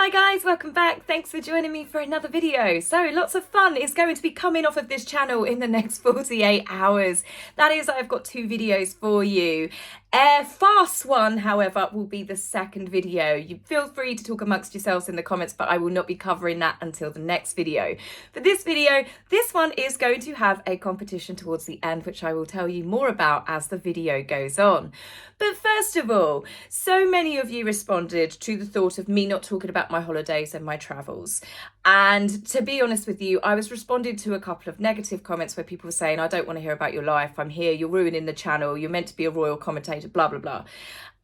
Hi guys, welcome back. Thanks for joining me for another video. So lots of fun is going to be coming off of this channel in the next 48 hours. That is, I've got two videos for you. A fast one, however, will be the second video. You feel free to talk amongst yourselves in the comments, but I will not be covering that until the next video. For this video, this one is going to have a competition towards the end, which I will tell you more about as the video goes on. But first of all, so many of you responded to the thought of me not talking about my holidays and my travels. And to be honest with you, I was responding to a couple of negative comments where people were saying, I don't want to hear about your life. I'm here. You're ruining the channel. You're meant to be a royal commentator, blah, blah, blah.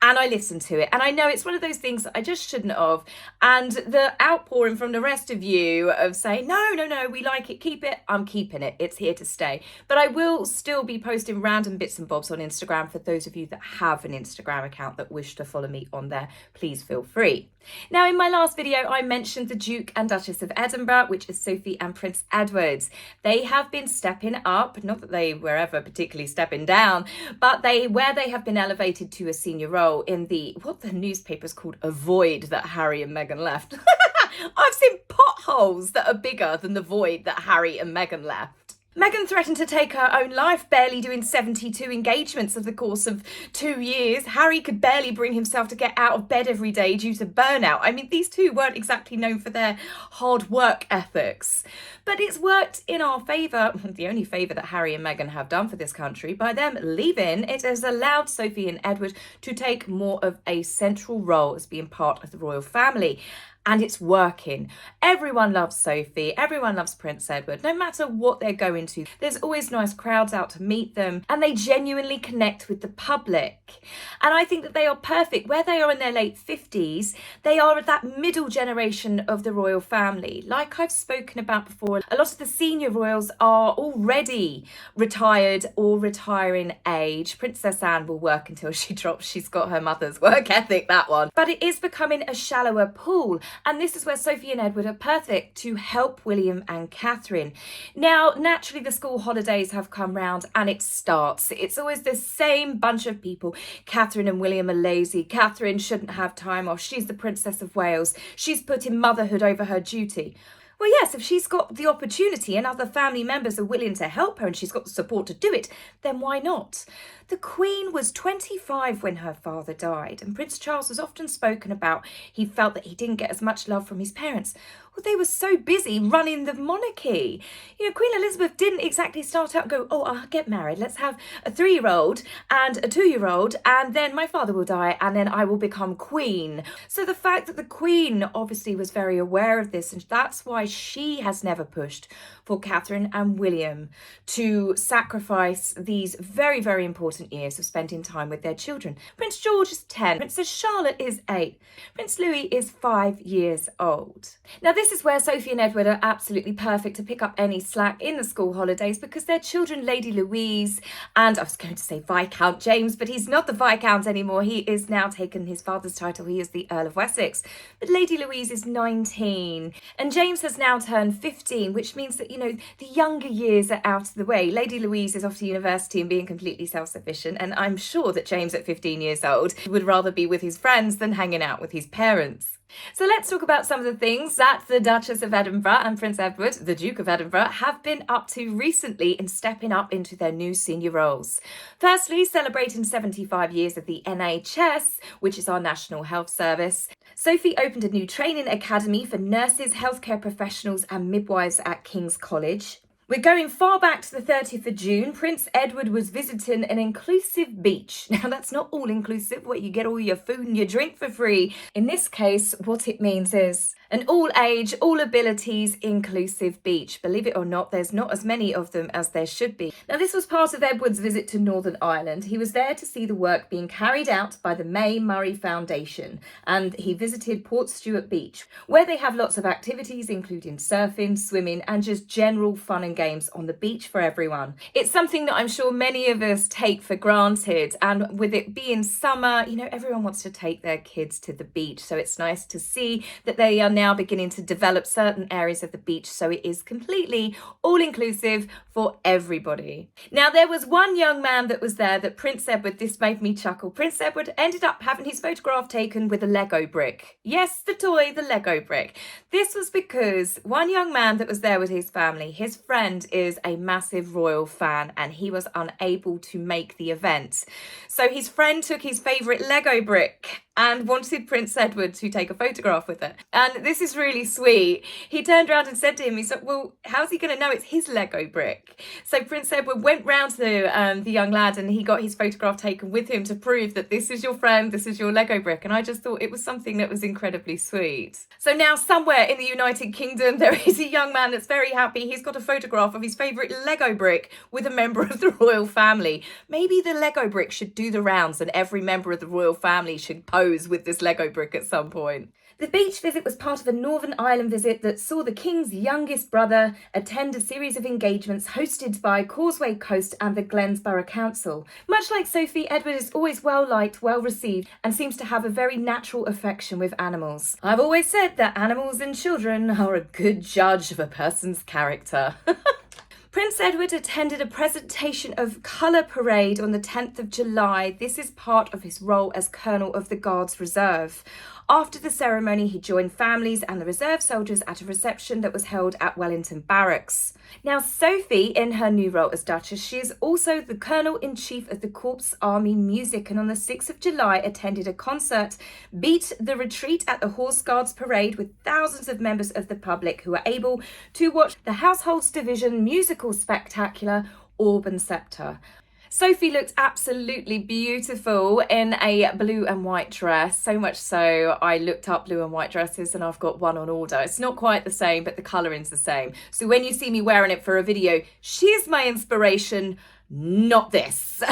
And I listened to it. And I know it's one of those things that I just shouldn't have. And the outpouring from the rest of you of saying, no, we like it, keep it. I'm keeping it. It's here to stay. But I will still be posting random bits and bobs on Instagram for those of you that have an Instagram account that wish to follow me on there. Please feel free. Now, in my last video, I mentioned the Duke and Duchess of Edinburgh, which is Sophie and Prince Edward. They have been stepping up, not that they were ever particularly stepping down, but where they have been elevated to a senior role in what the newspapers called a void that Harry and Meghan left. I've seen potholes that are bigger than the void that Harry and Meghan left. Meghan threatened to take her own life, barely doing 72 engagements over the course of 2 years. Harry could barely bring himself to get out of bed every day due to burnout. I mean, these two weren't exactly known for their hard work ethics. But it's worked in our favour, the only favour that Harry and Meghan have done for this country. By them leaving, it has allowed Sophie and Edward to take more of a central role as being part of the royal family. And it's working. Everyone loves Sophie. Everyone loves Prince Edward, no matter what they're going to. There's always nice crowds out to meet them, and they genuinely connect with the public. And I think that they are perfect. Where they are in their late 50s, they are that middle generation of the royal family. Like I've spoken about before, a lot of the senior royals are already retired or retiring age. Princess Anne will work until she drops. She's got her mother's work ethic, that one. But it is becoming a shallower pool. And this is where Sophie and Edward are perfect to help William and Catherine. Now, naturally, the school holidays have come round and it starts. It's always the same bunch of people. Catherine and William are lazy. Catherine shouldn't have time off. She's the Princess of Wales. She's putting motherhood over her duty. Well, yes, if she's got the opportunity and other family members are willing to help her and she's got the support to do it, then why not? The Queen was 25 when her father died, and Prince Charles was often spoken about. He felt that he didn't get as much love from his parents. Well, they were so busy running the monarchy. You know, Queen Elizabeth didn't exactly start out and go, oh, I'll get married. Let's have a 3-year-old and a 2-year-old, and then my father will die, and then I will become queen. So the fact that the Queen obviously was very aware of this, and that's why she has never pushed for Catherine and William to sacrifice these very, very important years of spending time with their children. Prince George is 10. Princess Charlotte is 8. Prince Louis is 5 years old. Now, this is where Sophie and Edward are absolutely perfect to pick up any slack in the school holidays because their children, Lady Louise, and I was going to say Viscount James, but he's not the Viscount anymore. He is now taken his father's title. He is the Earl of Wessex. But Lady Louise is 19 and James has now turned 15, which means that, you know, the younger years are out of the way. Lady Louise is off to university and being completely self-sufficient, and I'm sure that James at 15 years old would rather be with his friends than hanging out with his parents. So let's talk about some of the things that the Duchess of Edinburgh and Prince Edward, the Duke of Edinburgh, have been up to recently in stepping up into their new senior roles. Firstly, celebrating 75 years of the NHS, which is our National Health Service. Sophie opened a new training academy for nurses, healthcare professionals and midwives at King's College. We're going far back to the 30th of June. Prince Edward was visiting an inclusive beach. Now, that's not all inclusive, where you get all your food and your drink for free. In this case, what it means is an all-age, all-abilities inclusive beach. Believe it or not, there's not as many of them as there should be. Now, this was part of Edward's visit to Northern Ireland. He was there to see the work being carried out by the May Murray Foundation, and he visited Portstewart Beach, where they have lots of activities, including surfing, swimming, and just general fun and games on the beach for everyone. It's something that I'm sure many of us take for granted, and with it being summer, you know, everyone wants to take their kids to the beach, so it's nice to see that they are now now beginning to develop certain areas of the beach so it is completely all-inclusive for everybody. Now, there was one young man that was there that Prince Edward, this made me chuckle. Prince Edward ended up having his photograph taken with a Lego brick. Yes, the toy, the Lego brick. This was because one young man that was there with his family, his friend is a massive royal fan and he was unable to make the event. So his friend took his favourite Lego brick and wanted Prince Edward to take a photograph with it. And this is really sweet. He turned around and said to him, he said, well, how's he going to know it's his Lego brick? So Prince Edward went round to the young lad and he got his photograph taken with him to prove that this is your friend, this is your Lego brick. And I just thought it was something that was incredibly sweet. So now somewhere in the United Kingdom, there is a young man that's very happy. He's got a photograph of his favourite Lego brick with a member of the royal family. Maybe the Lego brick should do the rounds and every member of the royal family should pose with this Lego brick at some point. The beach visit was part of a Northern Ireland visit that saw the King's youngest brother attend a series of engagements hosted by Causeway Coast and the Glensborough Council. Much like Sophie, Edward is always well liked, well received, and seems to have a very natural affection with animals. I've always said that animals and children are a good judge of a person's character. Prince Edward attended a presentation of Colour Parade on the 10th of July. This is part of his role as Colonel of the Guards Reserve. After the ceremony, he joined families and the reserve soldiers at a reception that was held at Wellington Barracks. Now, Sophie, in her new role as Duchess, she is also the Colonel-in-Chief of the Corps Army Music, and on the 6th of July attended a concert, Beat the Retreat at the Horse Guards Parade, with thousands of members of the public who were able to watch the Households Division musical spectacular Orb and Sceptre. Sophie looked absolutely beautiful in a blue and white dress, so much so I looked up blue and white dresses and I've got one on order. It's not quite the same, but the colouring's the same. So when you see me wearing it for a video, she's my inspiration, not this.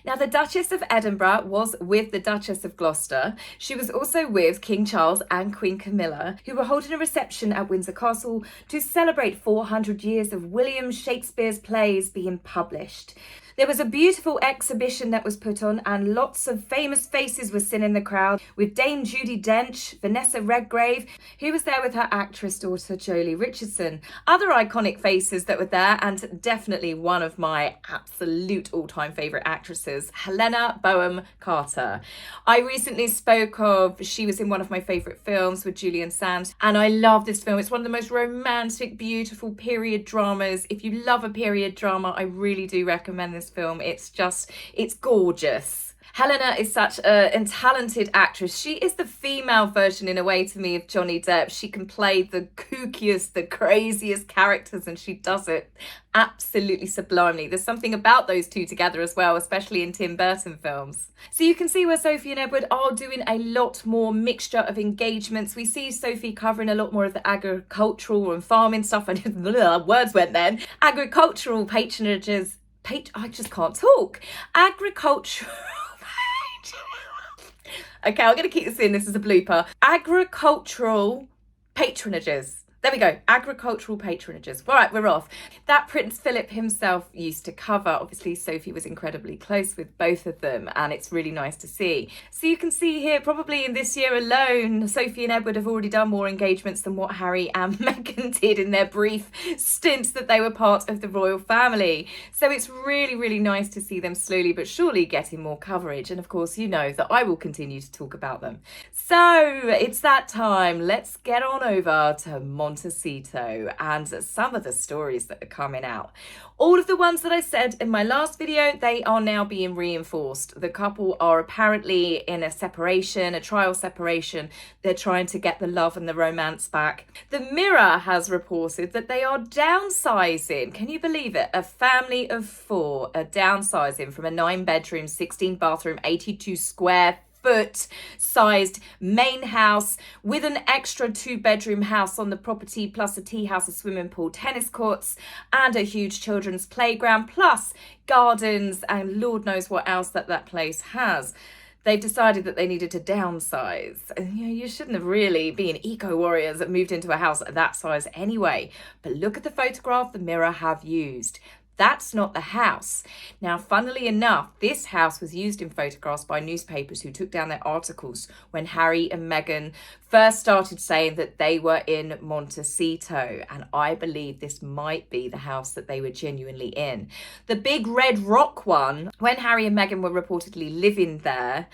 Now, the Duchess of Edinburgh was with the Duchess of Gloucester. She was also with King Charles and Queen Camilla, who were holding a reception at Windsor Castle to celebrate 400 years of William Shakespeare's plays being published. There was a beautiful exhibition that was put on and lots of famous faces were seen in the crowd, with Dame Judi Dench, Vanessa Redgrave, who was there with her actress daughter Jolie Richardson. Other iconic faces that were there, and definitely one of my absolute all-time favourite actresses, Helena Bonham Carter. I recently spoke of, she was in one of my favourite films with Julian Sands, and I love this film. It's one of the most romantic, beautiful period dramas. If you love a period drama, I really do recommend this film. It's gorgeous. Helena is such a talented actress. She is the female version in a way to me of Johnny Depp. She can play the kookiest, the craziest characters, and she does it absolutely sublimely. There's something about those two together as well, especially in Tim Burton films. So you can see where Sophie and Edward are doing a lot more mixture of engagements. We see Sophie covering a lot more of the agricultural and farming stuff, and words went then. Agricultural patronages. I just can't talk. Agricultural. Okay, I'm going to keep this in. This is a blooper. Agricultural patronages. There we go. Agricultural patronages. Right, we're off. That Prince Philip himself used to cover. Obviously, Sophie was incredibly close with both of them, and it's really nice to see. So you can see here, probably in this year alone, Sophie and Edward have already done more engagements than what Harry and Meghan did in their brief stints that they were part of the royal family. So it's really, really nice to see them slowly but surely getting more coverage. And of course, you know that I will continue to talk about them. So it's that time. Let's get on over to Montecito and some of the stories that are coming out. All of the ones that I said in my last video, they are now being reinforced. The couple are apparently in a separation, a trial separation. They're trying to get the love and the romance back. The Mirror has reported that they are downsizing. Can you believe it? A family of four are downsizing from a 9-bedroom, 16-bathroom, 82 square foot sized main house with an extra 2-bedroom house on the property, plus a tea house, a swimming pool, tennis courts, and a huge children's playground, plus gardens, and Lord knows what else that place has. They've decided that they needed to downsize. You shouldn't have really been eco warriors that moved into a house that size anyway. But look at the photograph the Mirror have used. That's not the house. Now, funnily enough, this house was used in photographs by newspapers who took down their articles when Harry and Meghan first started saying that they were in Montecito. And I believe this might be the house that they were genuinely in. The big red rock one, when Harry and Meghan were reportedly living there,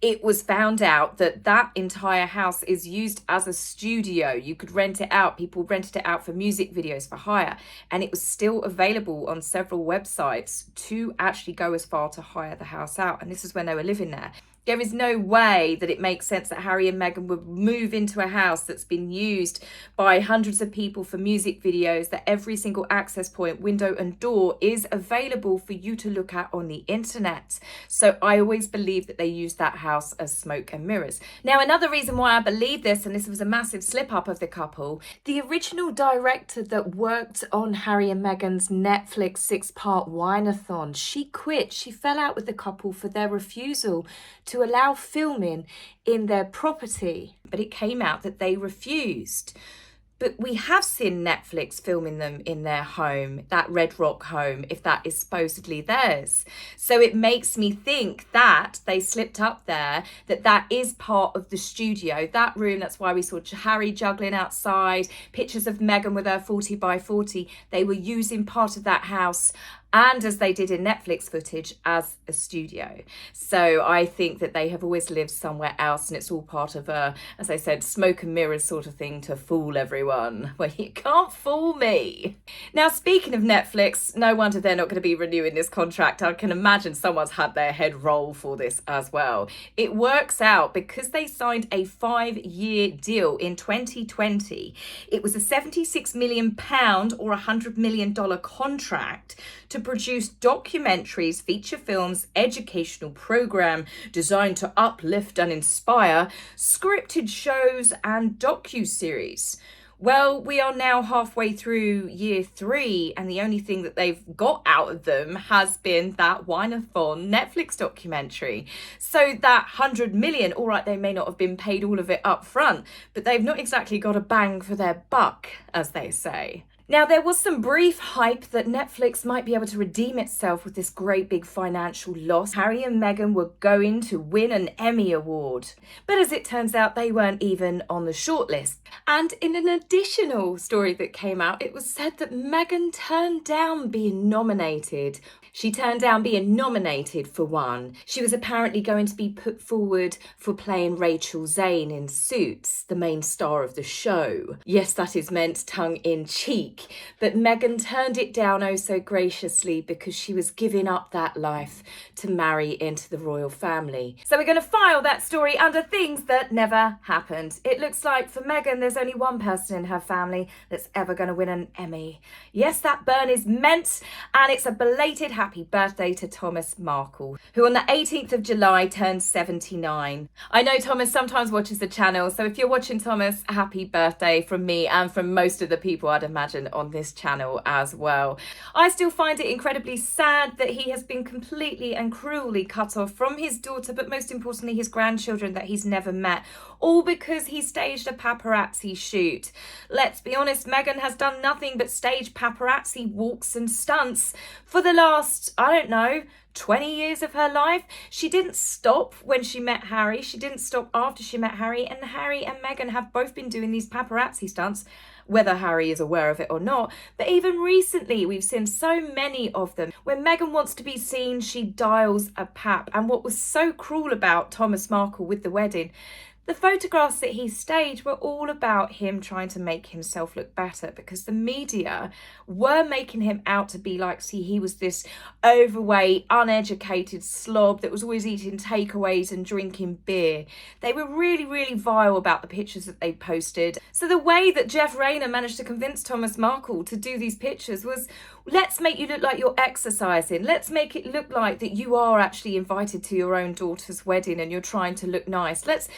it was found out that that entire house is used as a studio. You could rent it out. People rented it out for music videos for hire. And it was still available on several websites to actually go as far to hire the house out. And this is when they were living there. There is no way that it makes sense that Harry and Meghan would move into a house that's been used by hundreds of people for music videos, that every single access point, window and door is available for you to look at on the internet. So I always believe that they used that house as smoke and mirrors. Now, another reason why I believe this, and this was a massive slip up of the couple, the original director that worked on Harry and Meghan's Netflix 6-part wine-a-thon, she quit. She fell out with the couple for their refusal to allow filming in their property, but it came out that they refused. But we have seen Netflix filming them in their home, that Red Rock home, if that is supposedly theirs. So it makes me think that they slipped up there, that is part of the studio, that room. That's why we saw Harry juggling outside, pictures of Meghan with her 40 by 40. They were using part of that house, and as they did in Netflix footage, as a studio. So I think that they have always lived somewhere else, and it's all part of a, as I said, smoke and mirrors sort of thing to fool everyone. Well, you can't fool me. Now, speaking of Netflix, no wonder they're not going to be renewing this contract. I can imagine someone's had their head roll for this as well. It works out because they signed a 5-year deal in 2020. It was a £76 million or $100 million contract to produce documentaries, feature films, educational program designed to uplift and inspire, scripted shows and docu-series. Well, we are now halfway through year 3, and the only thing that they've got out of them has been that wine-a-thon Netflix documentary. So that 100 million, all right, they may not have been paid all of it up front, but they've not exactly got a bang for their buck, as they say. Now, there was some brief hype that Netflix might be able to redeem itself with this great big financial loss. Harry and Meghan were going to win an Emmy Award. But as it turns out, they weren't even on the shortlist. And in an additional story that came out, it was said that Meghan turned down being nominated. She turned down being nominated for one. She was apparently going to be put forward for playing Rachel Zane in Suits, the main star of the show. Yes, that is meant tongue-in-cheek, but Meghan turned it down oh so graciously because she was giving up that life to marry into the royal family. So we're going to file that story under things that never happened. It looks like for Meghan, there's only one person in her family that's ever going to win an Emmy. Yes, that burn is meant, and it's a belated happy birthday to Thomas Markle, who on the 18th of July turned 79. I know Thomas sometimes watches the channel, so if you're watching Thomas, happy birthday from me and from most of the people I'd imagine on this channel as well. I still find it incredibly sad that he has been completely and cruelly cut off from his daughter, but most importantly his grandchildren that he's never met, all because he staged a paparazzi shoot. Let's be honest, Meghan has done nothing but stage paparazzi walks and stunts for the last, I don't know, 20 years of her life. She didn't stop when she met Harry. She didn't stop after she met Harry. And Harry and Meghan have both been doing these paparazzi stunts, whether Harry is aware of it or not. But even recently, we've seen so many of them. When Meghan wants to be seen, she dials a pap. And what was so cruel about Thomas Markle with the wedding, the photographs that he staged were all about him trying to make himself look better, because the media were making him out to be like, see, he was this overweight, uneducated slob that was always eating takeaways and drinking beer. They were really, really vile about the pictures that they posted. So the way that Jeff Rayner managed to convince Thomas Markle to do these pictures was, let's make you look like you're exercising. Let's make it look like that you are actually invited to your own daughter's wedding and you're trying to look nice. Let's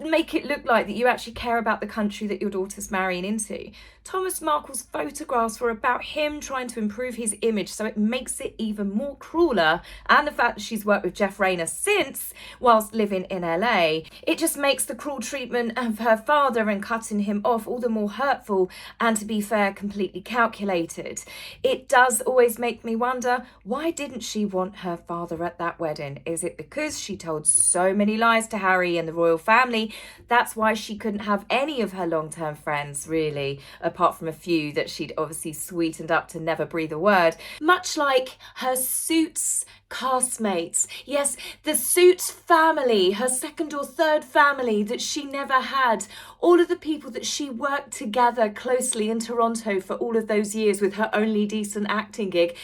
make it look like that you actually care about the country that your daughter's marrying into. Thomas Markle's photographs were about him trying to improve his image, so it makes it even more crueler. And the fact that she's worked with Jeff Rayner since, whilst living in LA, it just makes the cruel treatment of her father and cutting him off all the more hurtful and, to be fair, completely calculated. It does always make me wonder, why didn't she want her father at that wedding? Is it because she told so many lies to Harry and the royal family? That's why she couldn't have any of her long-term friends, really, apart from a few that she'd obviously sweetened up to never breathe a word. Much like her Suits castmates. Yes, the Suits family, her second or third family that she never had. All of the people that she worked together closely in Toronto for all of those years with her only decent acting gig.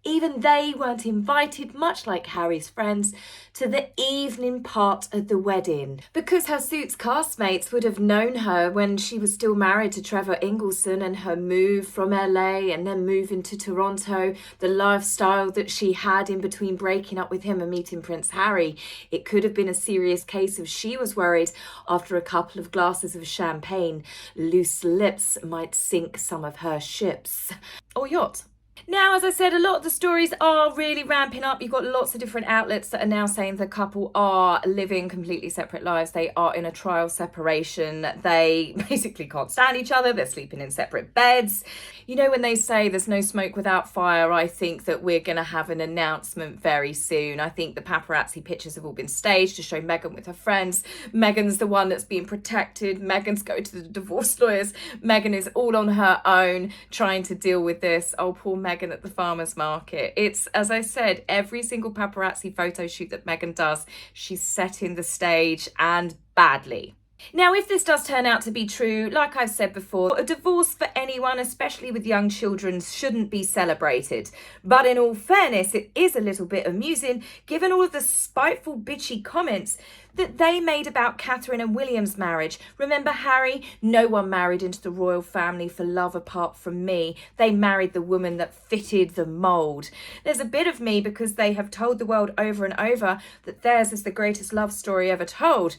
Even they weren't invited, much like Harry's friends, to the evening part of the wedding. Because her Suits castmates would have known her when she was still married to Trevor Ingleson, and her move from LA and then moving to Toronto, the lifestyle that she had in between breaking up with him and meeting Prince Harry. It could have been a serious case of she was worried after a couple of glasses of champagne, loose lips might sink some of her ships. Or yacht. Now, as I said, a lot of the stories are really ramping up. You've got lots of different outlets that are now saying the couple are living completely separate lives. They are in a trial separation. They basically can't stand each other. They're sleeping in separate beds. You know, when they say there's no smoke without fire, I think that we're going to have an announcement very soon. I think the paparazzi pictures have all been staged to show Meghan with her friends. Meghan's the one that's being protected. Meghan's going to the divorce lawyers. Meghan is all on her own trying to deal with this. Oh, poor Meghan at the farmer's market. It's, as I said, every single paparazzi photo shoot that Meghan does, she's setting the stage, and badly. Now, if this does turn out to be true, like I've said before, a divorce for anyone, especially with young children, shouldn't be celebrated. But in all fairness, it is a little bit amusing, given all of the spiteful, bitchy comments that they made about Catherine and William's marriage. Remember Harry? No one married into the royal family for love apart from me. They married the woman that fitted the mould. There's a bit of me because they have told the world over and over that theirs is the greatest love story ever told.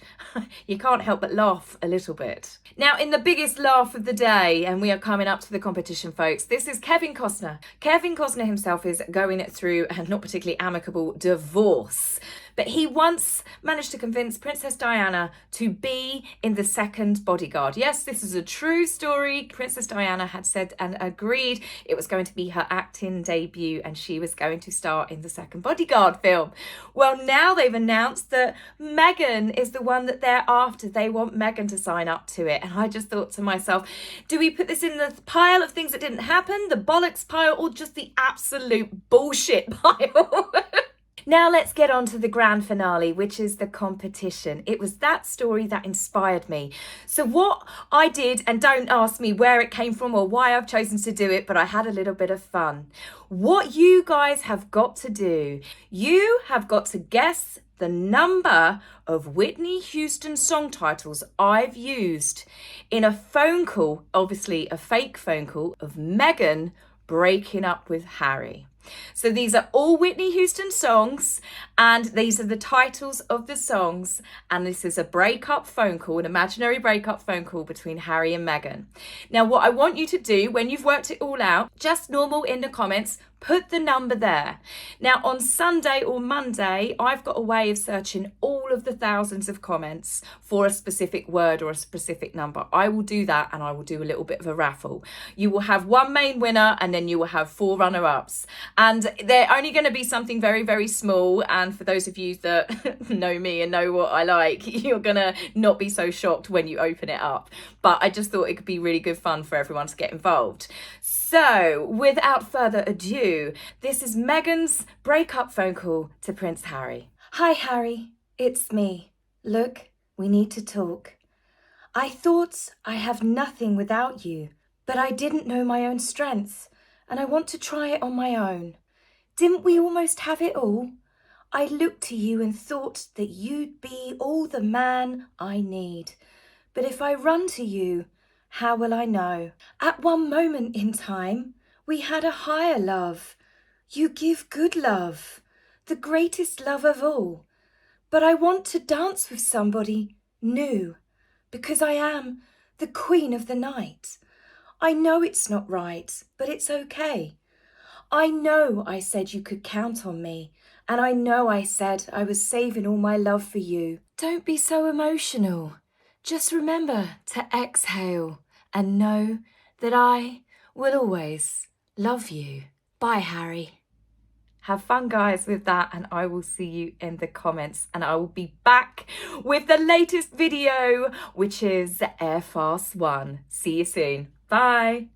You can't help but laugh a little bit. Now, in the biggest laugh of the day, and we are coming up to the competition, folks, this is Kevin Costner. Kevin Costner himself is going through a not particularly amicable divorce. But he once managed to convince Princess Diana to be in The Second Bodyguard. Yes, this is a true story. Princess Diana had said and agreed it was going to be her acting debut and she was going to star in The Second Bodyguard film. Well, now they've announced that Meghan is the one that they're after. They want Meghan to sign up to it. And I just thought to myself, do we put this in the pile of things that didn't happen, the bollocks pile, or just the absolute bullshit pile? Now let's get on to the grand finale, which is the competition. It was that story that inspired me. So what I did, and don't ask me where it came from or why I've chosen to do it, but I had a little bit of fun. What you guys have got to do, you have got to guess the number of Whitney Houston song titles I've used in a phone call, obviously a fake phone call, of Meghan breaking up with Harry. So these are all Whitney Houston songs, and these are the titles of the songs, and this is a breakup phone call, an imaginary breakup phone call between Harry and Meghan. Now, what I want you to do when you've worked it all out, just normal in the comments, put the number there. Now, on Sunday or Monday, I've got a way of searching all of the thousands of comments for a specific word or a specific number. I will do that, and I will do a little bit of a raffle. You will have one main winner, and then you will have 4 runner-ups. And they're only going to be something very, very small. And for those of you that know me and know what I like, you're going to not be so shocked when you open it up. But I just thought it could be really good fun for everyone to get involved. So, without further ado, this is Meghan's breakup phone call to Prince Harry. Hi, Harry. It's me. Look, we need to talk. I thought I have nothing without you, but I didn't know my own strength, and I want to try it on my own. Didn't we almost have it all? I looked to you and thought that you'd be all the man I need. But if I run to you, how will I know? At one moment in time, we had a higher love. You give good love, the greatest love of all. But I want to dance with somebody new because I am the queen of the night. I know it's not right, but it's okay. I know I said you could count on me, and I know I said I was saving all my love for you. Don't be so emotional. Just remember to exhale and know that I will always love you. Bye, Harry. Have fun, guys, with that, and I will see you in the comments, and I will be back with the latest video, which is Air Fast 1. See you soon. Bye.